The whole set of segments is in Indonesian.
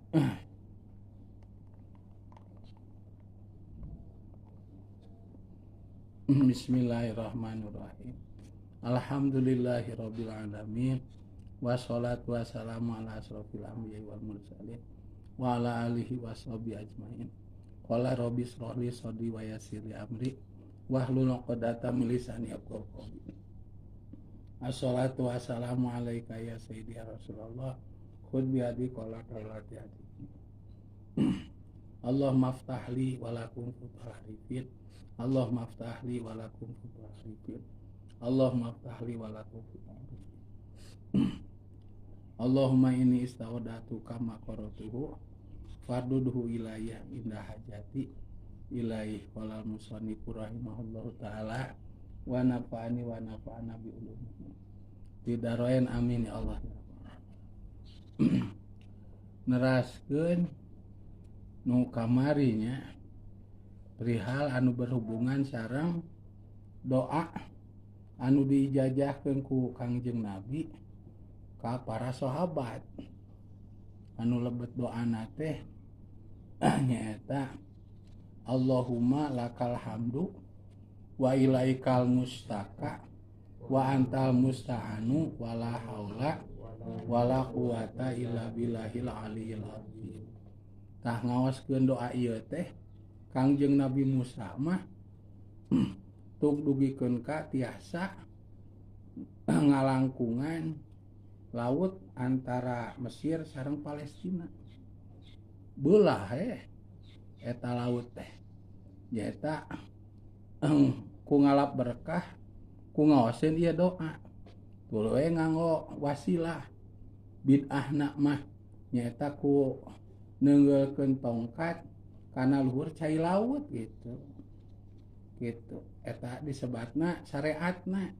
Bismillahirrahmanirrahim. Alhamdulillahirabbil alamin. Wassalatu wassalamu ala asrofil anbiya'i wal mursalin wa ala alihi washabihi ajmain. Qala rabbi shrah li sadri wa yassir li amri wahlul 'uqdatam min lisani yafqahu qawli. Assalatu wassalamu alayka ya sayyidi ya Rasulullah. Khudh bi yadi qala qallati hadi. Allahumma aftah li wa lakum futuhal arifin. Allahumma aftah li wa lakum futuhal arifin. Allahumma aftah li wa lakum futuhal arifin. Allahumma inni istawadatu kama qaratuhu fardudhu ilayya indah hajati ilaih qala musannifu rahimahullahu ta'ala wa nafa'ani wa nafa'ana bi ulumihi tidarain amin ya Allah. Neraskeun nu kamarinya perihal anu berhubungan sareng doa anu dijajahkeun ku Kangjeng Nabi ka para sahabat. Anu lebet doana teh nyaeta Allahumma lakal hamdu wa ilaikal mustaka wa antal musta'anu wala haula wala quwata illa billahil aliyil azim. Tah ngaoskeun doa ieu teh Kangjeng Nabi Musa mah tuk dugikeun ka tiasa ngalangkungan laut antara Mesir sareng Palestina. Beulah eta laut teh nyaeta ku ngalap berkah ku ngaoskeun ieu doa. Tuluy we nganggo wasilah. Bid'ahna mah nyaeta ku neungeulkeun tongkat kana luhur cai laut gitu. Gitu. Eta disebatna syariatna.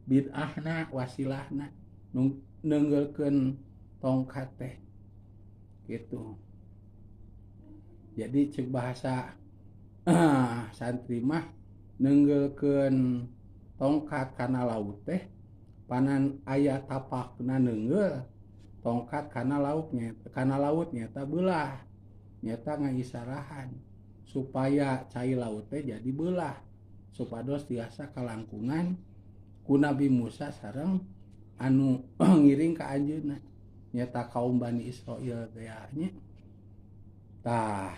Bid'ahna wasilahna neungeulkeun tongkat teh. Gitu. Jadi ceuk bahasa santri mah neungeulkeun tongkat kana laut teh panan aya tapakna neungeul tongkat kana laut nyata beulah. Nyata ngaisarahan supaya cai laut teh jadi beulah supados tiasa kalangkungan ku Nabi Musa sareng anu ngiring ka anjeunna nyata kaum Bani Israil teh nya. Tah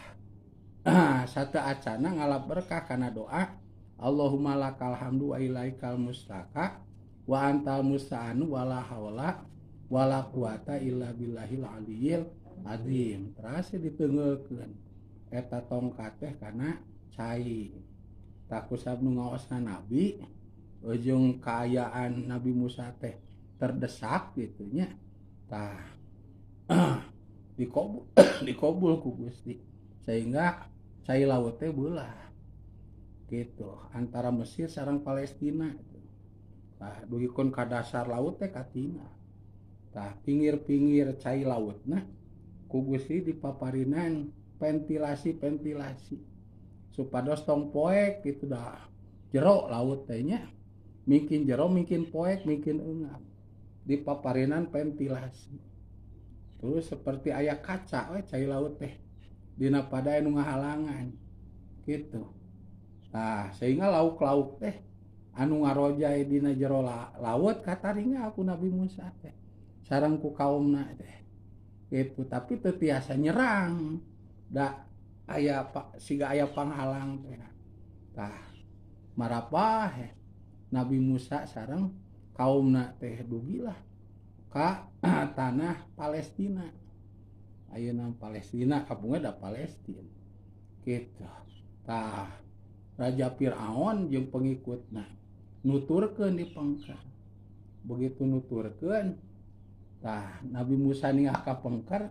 sate acana ngalap berkah kana doa Allahumma lakal hamdu wa ilaikal mustaka wa antal musta'anu wala haula wala quwata illa billahil aliyil azim. Terus diteungeulkeun eta tongkat teh kana cai. Tak kusab nu ngaosna Nabi ujung kaayaan Nabi Musa teh terdesak gitu nya. Tah dikobul ku Gusti sehingga cai laut teh beulah gitu antara Mesir sareng Palestina gitu. Tah dugikeun ka dasar laut teh katina. Tah pinggir-pinggir cai lautna ku Gusti dipaparinan ventilasi supados tong poek gitu dah jero laut teh nya. Mungkin jero mungkin poek mungkin eungap dipaparinan ventilasi. Terus seperti aya kaca we cai laut teh dina pada anu ngahalangan gitu. Nah, sehingga lauk-lauk teh anu ngarojai dina jero laut kataringa aku Nabi Musa teh sareng ku kaumna teh gitu. Tapi teu tiasa nyerang da aya siga aya panghalang teh. Tah marapah Nabi Musa sareng kaumna teh dugilah ka tanah Palestina. Ayeuna Palestina kapungan da Palestina gitu. Tah Raja Fir'aun jeung pengikutna nuturkeun di pengkar. Begitu nuturkeun tah Nabi Musa ningah ka pengkar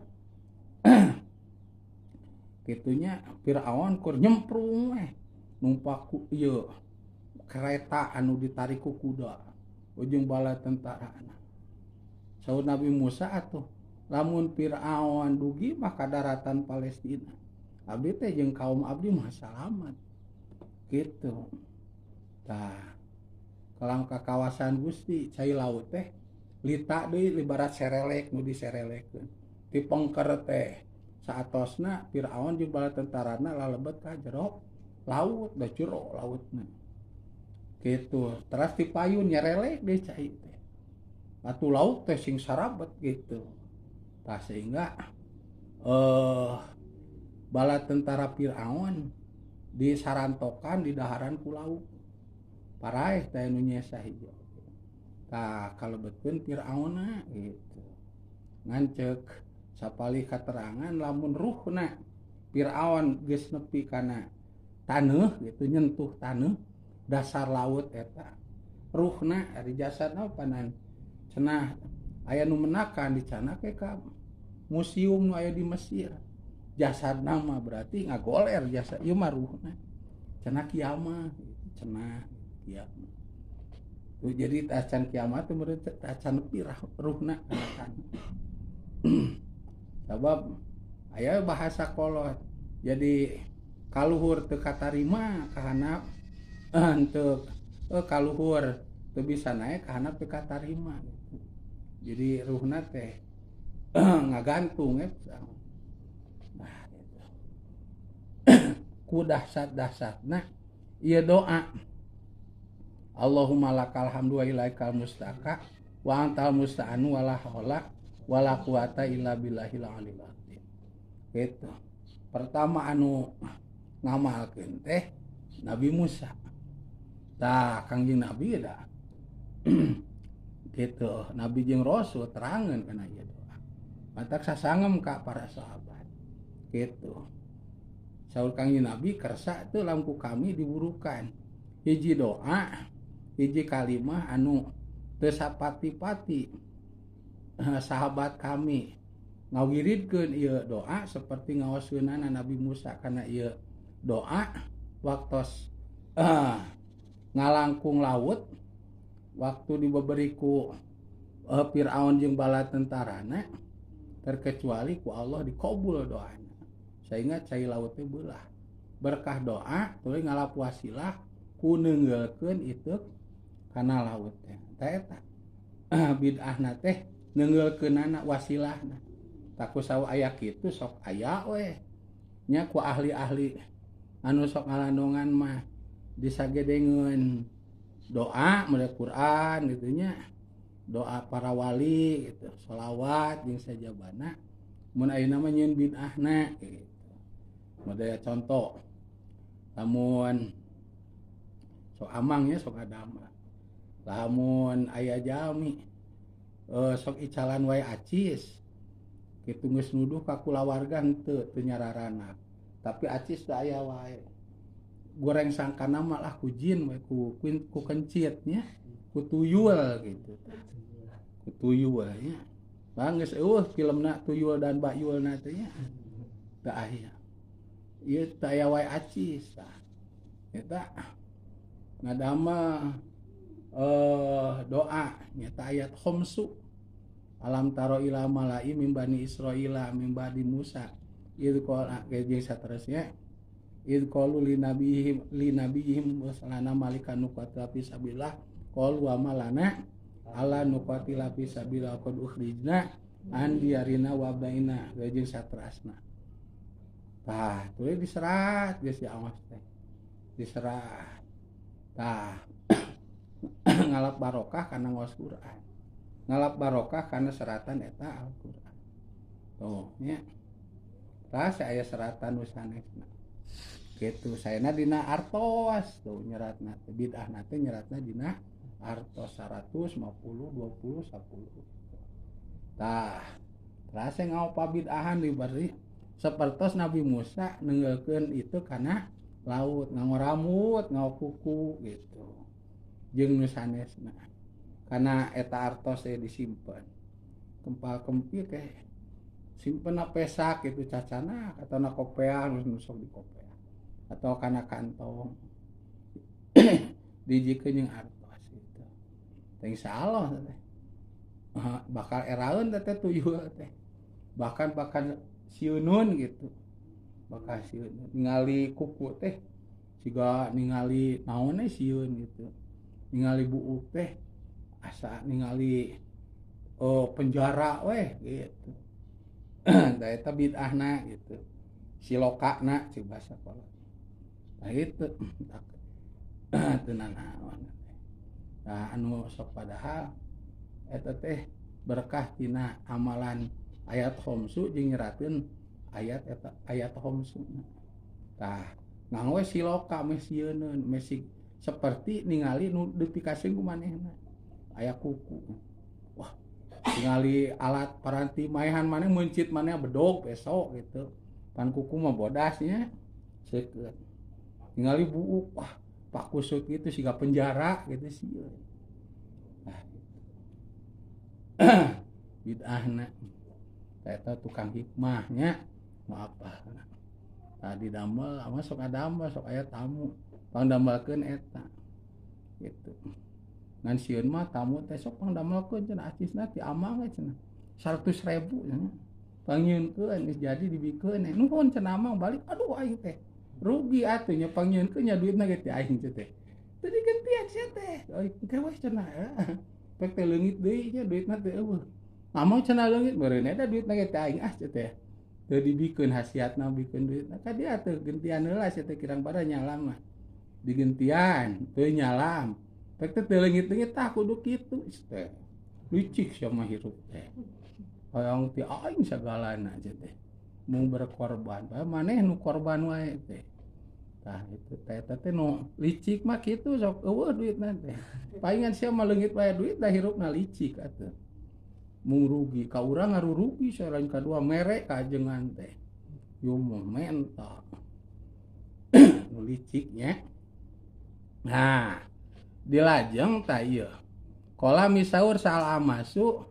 kitunya Fir'aun kur nyemprung numpak ku ieu kereta anu ditarik ku kuda ujung bala tentarana. Saur Nabi Musa atuh lamun Fir'aun dugi maka daratan Palestina abdi teh jeung kaum abdi mah salamat gitu. Tah kalang ka kawasan Gusti cai laut teh lita deui libarat serelek nu diserelekeun ti pengker teh saatosna Firaun jeung bala tentarana lalebet ka jero laut da jero lautna gitu. Teras dipayun nyarelek deui cai teh atuh laut teh sing sarabet gitu. Tah sehingga bala tentara Firaun disarantokan di daharan ku laut paraeh teh nu nyesa hijau. Tah kalebetkeun Firaunna gitu ngan ceuk sapali katerangan lamun ruhna Firaun geus nepi kana taneuh gitu nyentuh taneuh dasar laut eta ruhna ari jasadna panan cenah aya nu menakan dicana ke ka museum nu aya di Mesir jasadna mah berarti ngagoler jasad ieu mah ruhna cenah kiamat cenah kiamat tuh jadi acan kiamat teh meureun acan nepi ruhna kana taneuh sabab aya bahasa kolot jadi kaluhur teu katarima ka handap teu kaluhur teu bisa naek ka handap teu katarima gitu. Jadi ruhna teh ngagantung nah gitu. Ku dahsat-dahsatna ieu doa Allahumma lakal hamdu wa ilaikal mustaka wa antal musta'anu wala haula wala quwata illa billahil aliyil azim. Gitu. Pertama anu ngamalkeun teh Nabi Musa. Tah Kangjeng Nabi da gitu. Nabi jeung Rasul terangeun kana ieu doa. Matak sasangem ka para sahabat. Gitu. Saur Kangjeng Nabi kersa teu lampu kami diburukan. Hiji doa, hiji kalimah anu teu sapati-pati sahabat kami ngawiridkeun ieu doa seperti ngaoskeunana Nabi Musa kana ieu doa waktos ngalangkung laut waktu diberi ku Firaun jeung bala tentarana terkecuali ku Allah dikabul doana sehingga cai laut teh beulah berkah doa tuluy ngalapu wasilah ku neunggeulkeun itu kana laut teh eta bid'ahna teh neunggeulkeunana wasilahna taku sawa aya kitu sok aya we nya ku ahli-ahli anu sok ngalandongan mah disagedengeun doa mulai Quran gitu nya doa para wali gitu sholawat jeung sajabana mun ayeuna mah nyeun bid'ahna gitu model contoh lamun sok amangnya sok adama lamun aya jalmi sok icalan wae acis kitu geus nuduh ka kulawarga henteu teu nyararana tapi acis da aya wae goreng sangkana malah ku jin we ku kencit nya ku tuyul gitu ku tuyul nya geus filmna tuyul dan bayulna teh nya da aya ieu teu aya wae acis tah eta ngadama doa nyata ayat khomsu alam taro ila malai min bani Israila min ba'di Musa id qala jeung saterusnya id qalu li nabiyhim wasalana malikan nuqata fi sabilillah qalu wa malana ala nuqatila fi sabilillah qad ukhrijna an diyarina wa baina jeung saterusna tah tuluy diserat geus diawas teh diserat tah ngalap barokah karena ngaos Quran ngalap barokah karena seratan eta Al-Quran tuh nya rasa aya seratan nu sanesna kitu saena dina artos tuh nyeratna bid'ahna teh nyeratna dina artos 100 50 20 10 tah rasa ngao pabid'ahan diberi sapertos Nabi Musa neunggeulkeun itu kana laut ngao rambut ngao kuku gitu jeung nu sanesna kana eta artos teh disimpen kempal kempit teh simpenna pesak itu cacana atau kopea nu sok di kopea atau kana kantong dijikeun jeung artos gitu teh insyaallah teh bakal eraeun teh tuyul teh bahkan siunun gitu bakal siunun ningali kuku teh siga ningali naon sieun gitu ningali buuk teh asa ningali penjara weh gitu Da eta bid'ahna gitu. Silokana cik bahasa Kola. Nah itu teu nanaon. Nah anu sok padahal eta teh berkah tina amalan ayat homsu jeung nyerateun ayat eta ayat homsu. Tah nganggo siloka meh sieunun meh seperti ningali nu dipikasieun ku manehna. Aya kuku. Wah, ningali alat paranti maehan maneh meuncit maneh bedog besok gitu. Pan kuku mah bodasnya seukeut. Ningali buuk, wah pak kusut gitu siga penjara gitu sieun. Nah, bid'ahna. Eta tukang hikmahnya mau apa? Tadi damel, ama sok adamel, sok aya tamu. Pangdamelkeun eta. Gitu. Ngan sieun mah tamu teh sok pangdamelkeun cenah acisna ti amang we cenah. 100.000 cenah. Pangyieunkeun geus jadi dibikeun. Nuhun cenah amang balik. Aduh aing teh. Rugi atuh nya pangyieunkeun nya duitna ge ti aing teh. Teu digentian sia teh. Ai engke we cenah. Pek teh leungit deui nya duitna teh eueuh. Amang cenah leungit meureun eta duitna ge ti aing teh. Teu dibikeun hasiatna bikeun duitna. Ka dia teh gentian heula sia teh kirang bara nyalam mah. Digentian teu nyalam. Pek teh leungit-leungit tah kudu kitu teh. Licik sia mah hirup teh. Hoyong ti aing sagalana teh. Mung berkorban. Maneh nu korban wae teh. Tah itu teh eta teh nu licik mah kitu sok eueuh duitna teh. Paingan sia mah leungit wae duit da hirupna licik atuh. Mung rugi ka urang ngarurugi selain kadua mere kajengan teh. Yo mah mental. Nu licik nya. Nah, dilajeng tah ieu. Qala misaur sal amasu